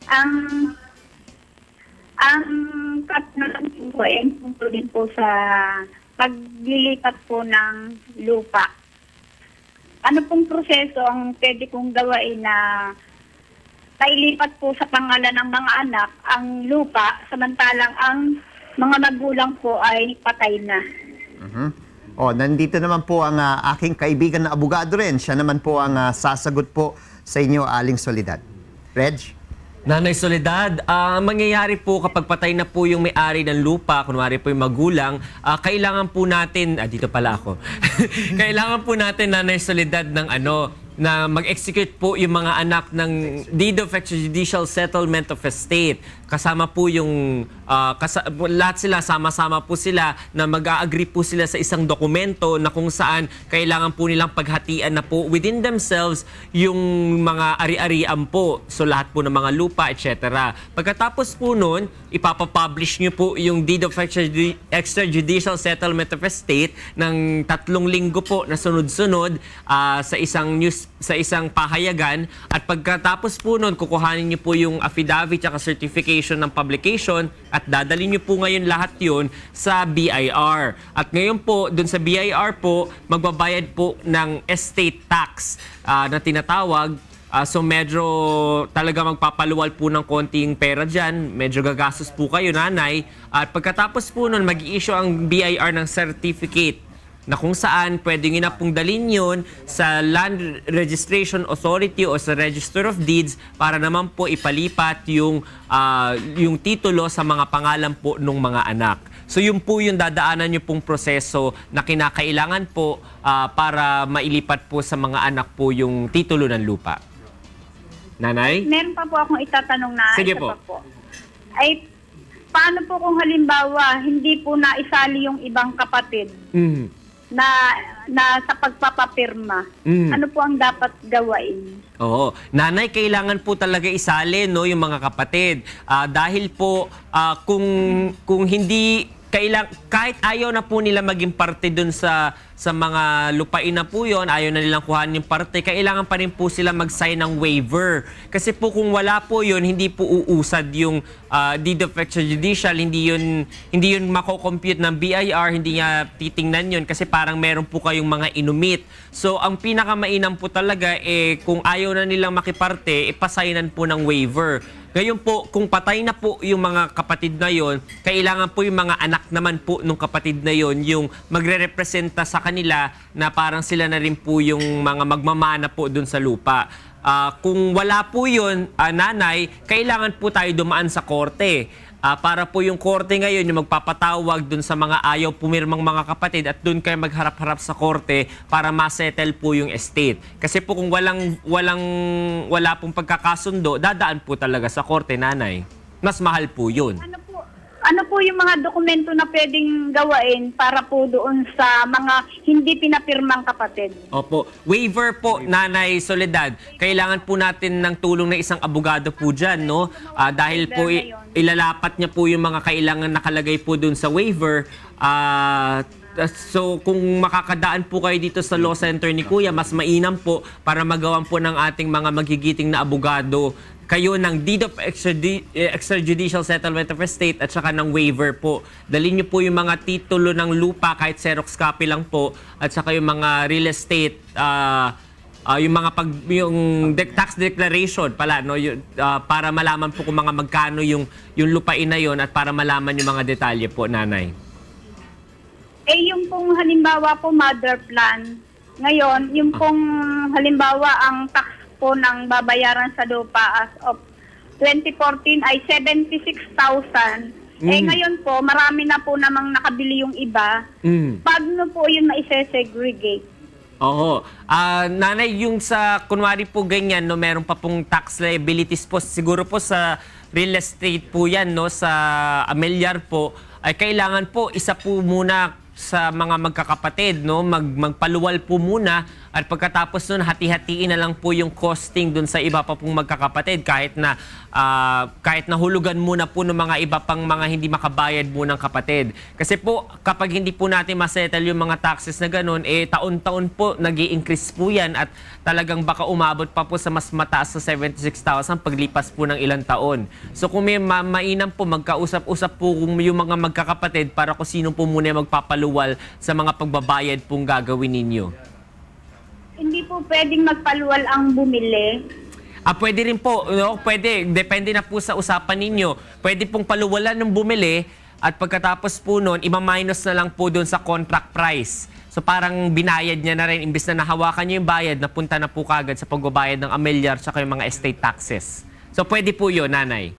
Ang ang katanungan po ay tungkol din po sa paglilipat po ng lupa. Ano pong proseso ang pwede kong gawain na nailipat po sa pangalan ng mga anak ang lupa samantalang ang mga magulang po ay patay na? Oh, nandito naman po ang aking kaibigan na abogado rin. Siya naman po ang sasagot po sa inyo, Aling Soledad. Reg? Nanay Soledad, mangyayari po kapag patay na po yung may-ari ng lupa, kunwari po yung magulang, kailangan po natin, dito pala ako, kailangan po natin, Nanay Soledad, na mag-execute po yung mga anak ng Deed of Extrajudicial Settlement of Estate. Kasama po yung, lahat sila, sama-sama po sila na mag-a-agree po sila sa isang dokumento na kung saan kailangan po nilang paghatian na po within themselves yung mga ari-arian po. So lahat po ng mga lupa, etc. Pagkatapos po nun, ipapapublish nyo po yung Deed of Extrajudicial Settlement of Estate ng 3 linggo po na sunod-sunod sa isang pahayagan, at pagkatapos po nun, kukuhanin niyo po yung affidavit at certification ng publication at dadalhin niyo po ngayon lahat yun sa BIR. At ngayon po, dun sa BIR po, magbabayad po ng estate tax na tinatawag. So medyo talaga magpapaluwal po ng konting pera dyan. Medyo gagastos po kayo, nanay. At pagkatapos po nun, mag-i-issue ang BIR ng certificate na kung saan pwede nyo na pong dalhin yun sa Land Registration Authority o sa Register of Deeds para naman po ipalipat yung titulo sa mga pangalan po ng mga anak. So yun po yung dadaanan nyo pong proseso na kinakailangan po para mailipat po sa mga anak po yung titulo ng lupa. Nanay? Meron pa po akong itatanong na Sige isa po. pa po. Ay, paano po kung halimbawa hindi po naisali yung ibang kapatid na sa pagpapapirma? Ano po ang dapat gawain? Oo. Nanay, kailangan po talaga isali, no, yung mga kapatid. Dahil po, kung hindi, kahit ayaw na po nila maging parte dun sa mga lupain na po yun, ayaw na nilang kuhanin yung parte, kailangan pa rin po sila mag-sign ng waiver. Kasi po kung wala po yun, hindi po uusad yung Deed of Extrajudicial, hindi yun mako-compute ng BIR, hindi niya titingnan yun kasi parang meron po kayong mga inumit. So ang pinakamainam po talaga, kung ayaw na nilang makiparte, ipasaynan po ng waiver. Ngayon po, kung patay na po yung mga kapatid na yon, kailangan po yung mga anak naman po ng kapatid na yon yung magre-representa sa kanila na parang sila na rin po yung mga magmamana po dun sa lupa. Kung wala po yun, nanay, kailangan po tayo dumaan sa korte. Para po yung korte ngayon yung magpapatawag dun sa mga ayaw pumirmang mga kapatid at dun kayo magharap-harap sa korte para ma-settle po yung estate. Kasi po kung wala pong pagkakasundo, dadaan po talaga sa korte, nanay. Mas mahal po yun. Ano po yung mga dokumento na pwedeng gawain para po doon sa mga hindi pinapirmang kapatid? Opo. Waiver po, Nanay Soledad. Kailangan po natin ng tulong ng isang abogado po dyan, no? Dahil po ilalapat niya po yung mga kailangan nakalagay po doon sa waiver. So kung makakadaan po kayo dito sa law center ni Kuya, mas mainam po para magawan po ng ating mga magigiting na abogado kayo ng Deed of Extrajudicial Settlement of Estate at saka ng waiver po. Dalhin niyo po yung mga titulo ng lupa, kahit Xerox copy lang po, at saka yung mga real estate, yung tax declaration pala, no? Para malaman po kung magkano yung lupain na yon at para malaman yung mga detalye po, nanay. Yung pong halimbawa po mother plan, ngayon, yung pong halimbawa ang tax po ng babayaran sa lupa as of 2014 ay 76,000. Ngayon po, marami na po namang nakabili yung iba. Paano po yun maisesegregate? Oo. Nanay, yung sa, kunwari po ganyan, no, meron pa pong tax liabilities po, siguro po sa real estate po yan, no, sa amilyar po, ay kailangan po isa po muna sa mga magkakapatid, no, magpaluwal po muna At pagkatapos nun, hati-hatiin na lang po yung costing dun sa iba pa pong magkakapatid kahit na hulugan muna po ng mga iba pang mga hindi makabayad munang kapatid. Kasi po, kapag hindi po natin masettle yung mga taxes na ganun, taon-taon po nag-i-increase po yan at talagang baka umabot pa po sa mas mataas sa 76,000 paglipas po ng ilang taon. So kung may mainam po, magkausap-usap po yung mga magkakapatid para kung sino po muna magpapaluwal sa mga pagbabayad pong gagawin ninyo. Hindi po pwedeng magpaluwal ang bumili. Pwede rin po, pwede. Depende na po sa usapan ninyo. Pwede pong paluwalan ng bumili at pagkatapos po nun, ima-minus na lang po doon sa contract price. So parang binayad niya na rin, imbis na nahawakan niyo yung bayad, napunta na po kagad sa pagbabayad ng amilyar at yung mga estate taxes. So pwede po yun, nanay.